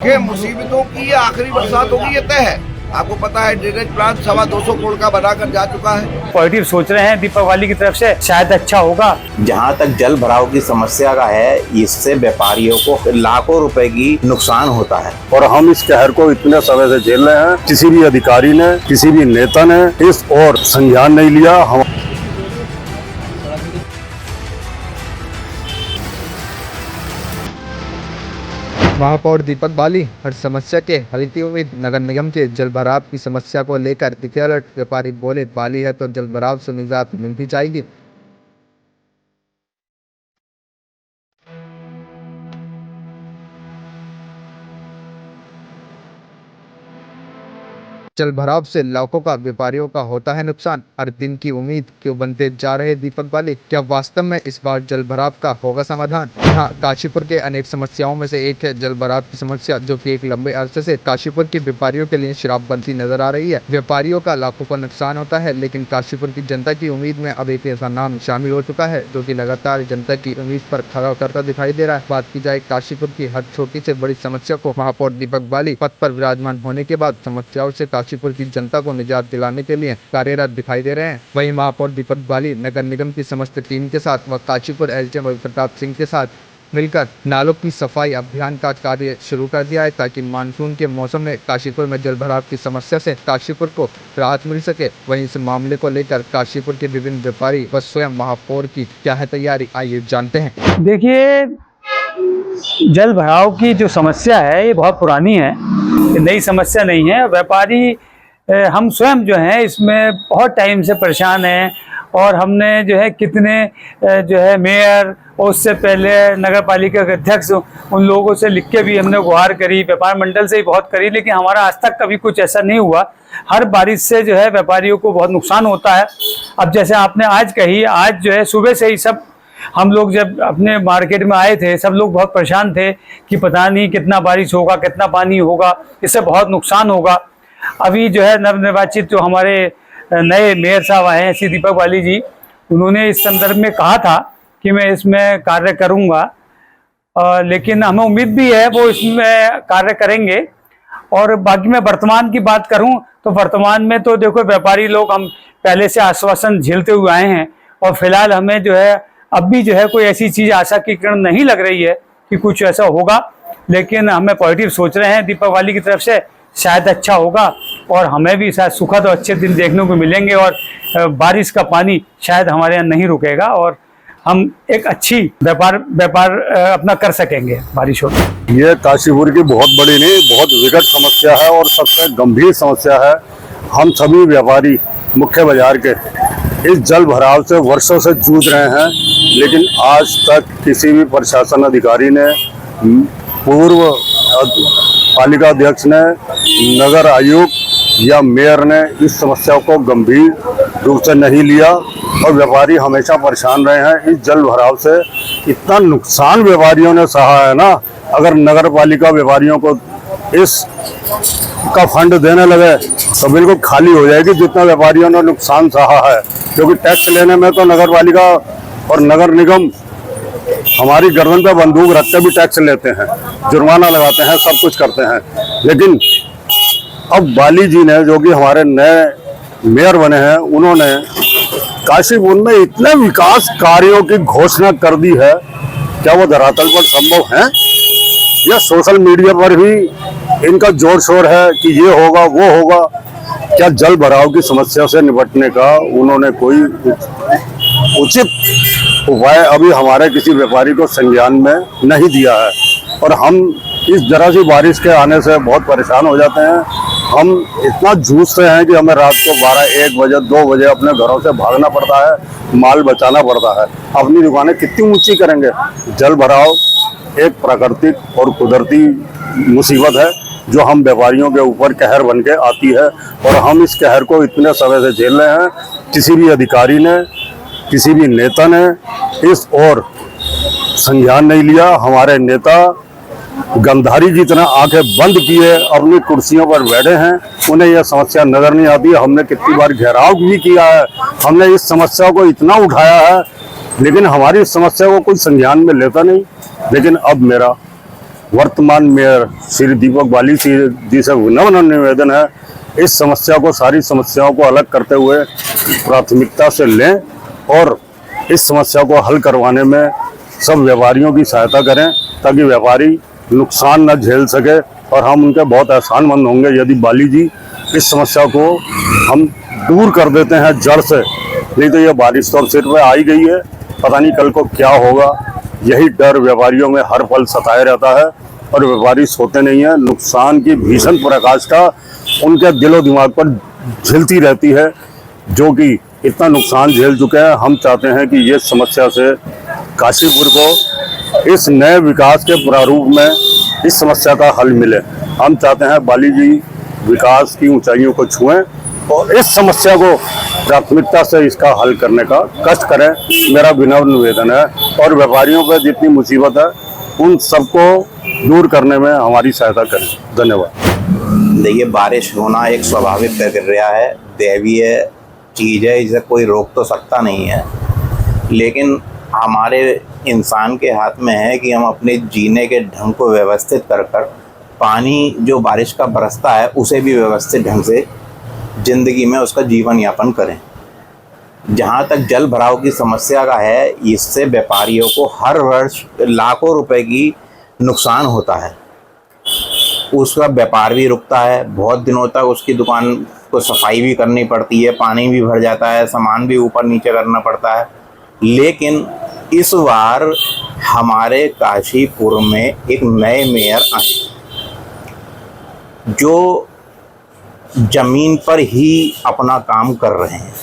कि मुसीबतों की ये आखिरी बरसात होगी, ये तय है। आपको पता है ड्रेनेज प्लांट 225 करोड़ का बनाकर जा चुका है। पॉजिटिव सोच रहे हैं दीपक वाली की तरफ से, शायद अच्छा होगा। जहाँ तक जल भराव की समस्या का है, इससे व्यापारियों को लाखों रुपए की नुकसान होता है और हम इस कहर को इतने समय से झेल रहे हैं। किसी भी अधिकारी ने, किसी भी नेता ने इस और संज्ञान नहीं लिया। हम महापौर दीपक बाली हर समस्या के हल की उम्मीद। नगर निगम के जल भराव की समस्या को लेकर दिखे अलर्ट। व्यापारी बोले, बाली है तो जल भराव से निजात मिल भी जाएगी। जल भराव से लाखों का व्यापारियों का होता है नुकसान। हर दिन की उम्मीद क्यों बनते जा रहे दीपक बाली? क्या वास्तव में इस बार जल भराव का होगा समाधान? यहाँ काशीपुर के अनेक समस्याओं में से एक है जल भराव की समस्या, जो कि एक लंबे अरसे से काशीपुर के व्यापारियों के लिए श्राप बनती नजर आ रही है। व्यापारियों का लाखों का नुकसान होता है, लेकिन काशीपुर की जनता की उम्मीद में अब एक ऐसा नाम शामिल हो चुका है जो कि लगातार जनता की उम्मीद पर खरा उतरता दिखाई दे रहा है। बात की जाए काशीपुर की हर छोटी से बड़ी समस्या को महापौर दीपक बाली पद पर विराजमान होने के बाद समस्याओं से काशीपुर की जनता को निजात दिलाने के लिए कार्यरत दिखाई दे रहे हैं। वहीं महापौर दीपक बाली नगर निगम की समस्त टीम के साथ व काशीपुर एसडीएम प्रताप सिंह के साथ मिलकर नालों की सफाई अभियान का कार्य शुरू कर दिया है, ताकि मानसून के मौसम में काशीपुर में जल भराव की समस्या से काशीपुर को राहत मिल सके। वहीं इस मामले को लेकर काशीपुर के विभिन्न व्यापारी व स्वयं महापौर की क्या है तैयारी, आइए जानते हैं। देखिए, जल भराव की जो समस्या है ये बहुत पुरानी है, ये नई समस्या नहीं है। व्यापारी हम स्वयं जो हैं इसमें बहुत टाइम से परेशान हैं, और हमने जो है कितने जो है मेयर और उससे पहले नगर पालिका के अध्यक्ष, उन लोगों से लिख के भी हमने गुहार करी, व्यापार मंडल से ही बहुत करी, लेकिन हमारा आज तक कभी कुछ ऐसा नहीं हुआ। हर बारिश से जो है व्यापारियों को बहुत नुकसान होता है। अब जैसे आपने आज कही, आज जो है सुबह से ही सब हम लोग जब अपने मार्केट में आए थे, सब लोग बहुत परेशान थे कि पता नहीं कितना बारिश होगा, कितना पानी होगा, इससे बहुत नुकसान होगा। अभी जो है नवनिर्वाचित जो हमारे नए मेयर साहब आए हैं, श्री दीपक बाली जी, उन्होंने इस संदर्भ में कहा था कि मैं इसमें कार्य करूंगा, लेकिन हमें उम्मीद भी है वो इसमें कार्य करेंगे। और बाकी मैं वर्तमान की बात करूं तो वर्तमान में तो देखो, व्यापारी लोग हम पहले से आश्वासन झेलते हुए आए हैं, और फिलहाल हमें जो है अब भी जो है कोई ऐसी चीज़ आशा की किरण नहीं लग रही है कि कुछ ऐसा होगा। लेकिन हमें पॉजिटिव सोच रहे हैं दीपक वाली की तरफ से, शायद अच्छा होगा और हमें भी शायद सुखद और अच्छे दिन देखने को मिलेंगे, और बारिश का पानी शायद हमारे यहाँ नहीं रुकेगा, और हम एक अच्छी व्यापार अपना कर सकेंगे बारिश हो। ये काशीपुर की बहुत बड़ी नहीं, बहुत विकट समस्या है और सबसे गंभीर समस्या है। हम सभी व्यापारी मुख्य बाजार के इस जल भराव से वर्षों से जूझ रहे हैं, लेकिन आज तक किसी भी प्रशासन अधिकारी ने, पूर्व पालिका अध्यक्ष ने, नगर आयुक्त या मेयर ने इस समस्या को गंभीर रूप से नहीं लिया, और व्यापारी हमेशा परेशान रहे हैं। इस जल भराव से इतना नुकसान व्यापारियों ने सहा है ना, अगर नगर पालिका व्यापारियों को इस का फंड देने लगे तो बिल्कुल खाली हो जाएगी जितना व्यापारियों ने नुकसान सहा है। क्योंकि टैक्स लेने में तो नगर पालिका और नगर निगम हमारी गर्दन पे बंदूक रख के भी टैक्स लेते हैं, जुर्माना लगाते हैं, सब कुछ करते हैं। लेकिन अब बाली जी ने, जो कि हमारे नए मेयर बने हैं, उन्होंने काशीपुर में इतने विकास कार्यों की घोषणा कर दी है। क्या वो धरातल पर संभव है, या सोशल मीडिया पर भी इनका जोर शोर है कि ये होगा वो होगा? क्या जल भराव की समस्या से निपटने का उन्होंने कोई उचित उपाय अभी हमारे किसी व्यापारी को संज्ञान में नहीं दिया है? और हम इस जरा सी बारिश के आने से बहुत परेशान हो जाते हैं। हम इतना जूझते हैं कि हमें रात को 12-1 बजे 2 बजे अपने घरों से भागना पड़ता है, माल बचाना पड़ता है। अपनी दुकानें कितनी ऊंची करेंगे? जल भराव एक प्राकृतिक और कुदरती मुसीबत है जो हम व्यापारियों के ऊपर कहर बन के आती है, और हम इस कहर को इतने समय से झेल रहे हैं। किसी भी अधिकारी ने, किसी भी नेता ने इस और संज्ञान नहीं लिया। हमारे नेता गंधारी की तरह आंखें बंद किए अपनी कुर्सियों पर बैठे हैं, उन्हें यह समस्या नजर नहीं आती। हमने कितनी बार घेराव भी किया है, हमने इस समस्या को इतना उठाया है, लेकिन हमारी इस समस्या को कोई संज्ञान में लेता नहीं। लेकिन अब मेरा वर्तमान मेयर श्री दीपक बाली जी से विनम्र निवेदन है, इस समस्या को, सारी समस्याओं को अलग करते हुए प्राथमिकता से लें और इस समस्या को हल करवाने में सब व्यापारियों की सहायता करें, ताकि व्यापारी नुकसान न झेल सके और हम उनके बहुत एहसानमंद होंगे यदि बाली जी इस समस्या को हम दूर कर देते हैं जड़ से। नहीं तो ये बारिश तो सिर पे आई गई है, पता नहीं कल को क्या होगा। यही डर व्यापारियों में हर पल सताए रहता है और व्यापारी सोते नहीं है। नुकसान की भीषण प्रकाष्ठा उनके दिलो दिमाग पर झिलती रहती है, जो कि इतना नुकसान झेल चुके हैं। हम चाहते हैं कि ये समस्या से काशीपुर को इस नए विकास के प्रारूप में इस समस्या का हल मिले। हम चाहते हैं बाली जी विकास की ऊंचाइयों को छुएं और इस समस्या को प्राथमिकता से इसका हल करने का कष्ट करें, मेरा विनम्र निवेदन है। और व्यापारियों पर जितनी मुसीबत है उन सबको दूर करने में हमारी सहायता करें। धन्यवाद। देखिए, बारिश होना एक स्वाभाविक प्रक्रिया है, दैवीय चीज़ है, इसे कोई रोक तो सकता नहीं है। लेकिन हमारे इंसान के हाथ में है कि हम अपने जीने के ढंग को व्यवस्थित कर पानी जो बारिश का बरसता है उसे भी व्यवस्थित ढंग से ज़िंदगी में उसका जीवन यापन करें। जहाँ तक जल भराव की समस्या का है, इससे व्यापारियों को हर वर्ष लाखों रुपए की नुकसान होता है। उसका व्यापार भी रुकता है, बहुत दिनों तक उसकी दुकान को सफाई भी करनी पड़ती है, पानी भी भर जाता है, सामान भी ऊपर नीचे करना पड़ता है। लेकिन इस बार हमारे काशीपुर में एक नए मेयर आए जो जमीन पर ही अपना काम कर रहे हैं।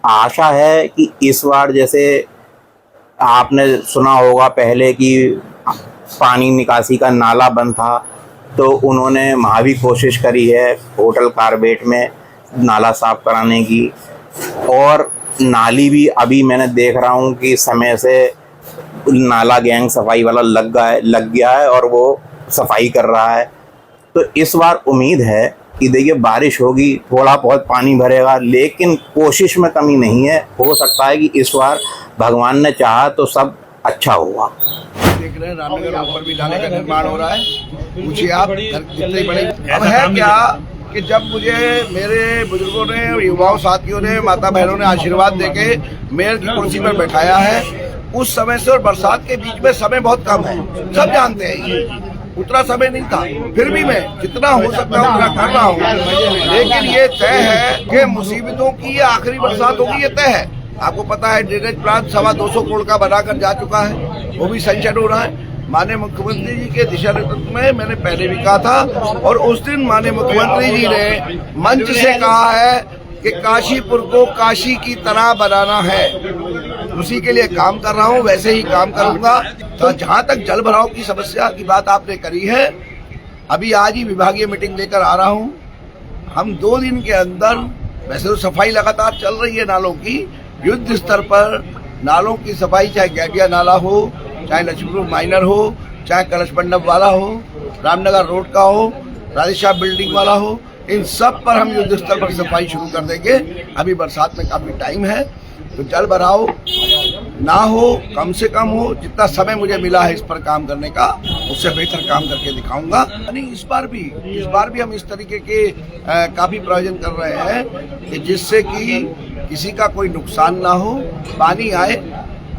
आशा है कि इस बार, जैसे आपने सुना होगा पहले कि पानी निकासी का नाला बंद था, तो उन्होंने वहाँ भी कोशिश करी है होटल कारबेट में नाला साफ कराने की। और नाली भी अभी मैंने देख रहा हूँ कि समय से नाला गैंग सफाई वाला लग गया है और वो सफाई कर रहा है। तो इस बार उम्मीद है कि देखिए बारिश होगी, थोड़ा बहुत पानी भरेगा, लेकिन कोशिश में कमी नहीं है। हो सकता है कि इस बार भगवान ने चाहा तो सब अच्छा होगा। देख रहे हैं रामनगर रोड पर भी नाले का निर्माण हो रहा है। पूछिए आप, कितने बड़े अब है क्या कि जब मुझे मेरे बुजुर्गों ने, युवाओं साथियों ने, माता बहनों ने आशीर्वाद देके मेयर की कुर्सी पर बैठाया है, उस समय से और बरसात के बीच में समय बहुत कम है, सब जानते हैं। ये उतना समय नहीं था, फिर भी मैं जितना हो सकता है उतना कर रहा हूँ। लेकिन ये तय है कि मुसीबतों की ये आखिरी बरसात होगी, ये तय है। आपको पता है ड्रेनेज प्लान 225 करोड़ का बनाकर जा चुका है, वो भी सैंक्शन हो रहा है। माननीय मुख्यमंत्री जी के दिशा निर्देश में मैंने पहले भी कहा था, और उस दिन माननीय मुख्यमंत्री जी ने मंच से कहा है कि काशीपुर को काशी की तरह बनाना है। उसी के लिए काम कर रहा हूँ, वैसे ही काम करूंगा। तो जहाँ तक जल भराव की समस्या की बात आपने करी है, अभी आज ही विभागीय मीटिंग लेकर आ रहा हूँ। हम 2 दिन के अंदर, वैसे तो सफाई लगातार चल रही है नालों की, युद्ध स्तर पर नालों की सफाई, चाहे गैबिया नाला हो, चाहे लक्ष्मीपुर माइनर हो, चाहे कलश मंडप वाला हो, रामनगर रोड का हो, राधेश्याम बिल्डिंग वाला हो, इन सब पर हम युद्ध स्तर पर सफाई शुरू कर देंगे। अभी बरसात में काफी टाइम है, तो जल भराव ना हो, कम से कम हो। जितना समय मुझे मिला है इस पर काम करने का, उससे बेहतर काम करके दिखाऊंगा। नहीं, इस बार भी हम इस तरीके के काफी प्रयोजन कर रहे हैं कि जिससे कि किसी का कोई नुकसान ना हो। पानी आए,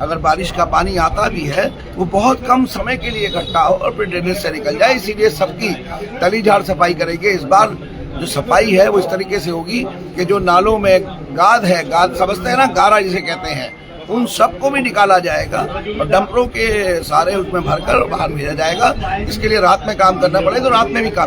अगर बारिश का पानी आता भी है वो बहुत कम समय के लिए इकट्ठा हो और फिर ड्रेनेज से निकल जाए। इसीलिए सबकी तली झाड़ सफाई करेंगे। इस बार जो सफाई है वो इस तरीके से होगी कि जो नालों में गाद है, गाद समझते हैं ना, गारा जिसे कहते हैं, उन सबको भी निकाला जाएगा और डंपरों के सारे उसमें भरकर बाहर भेजा जाएगा। इसके लिए रात में काम करना पड़ेगा, तो रात में भी काम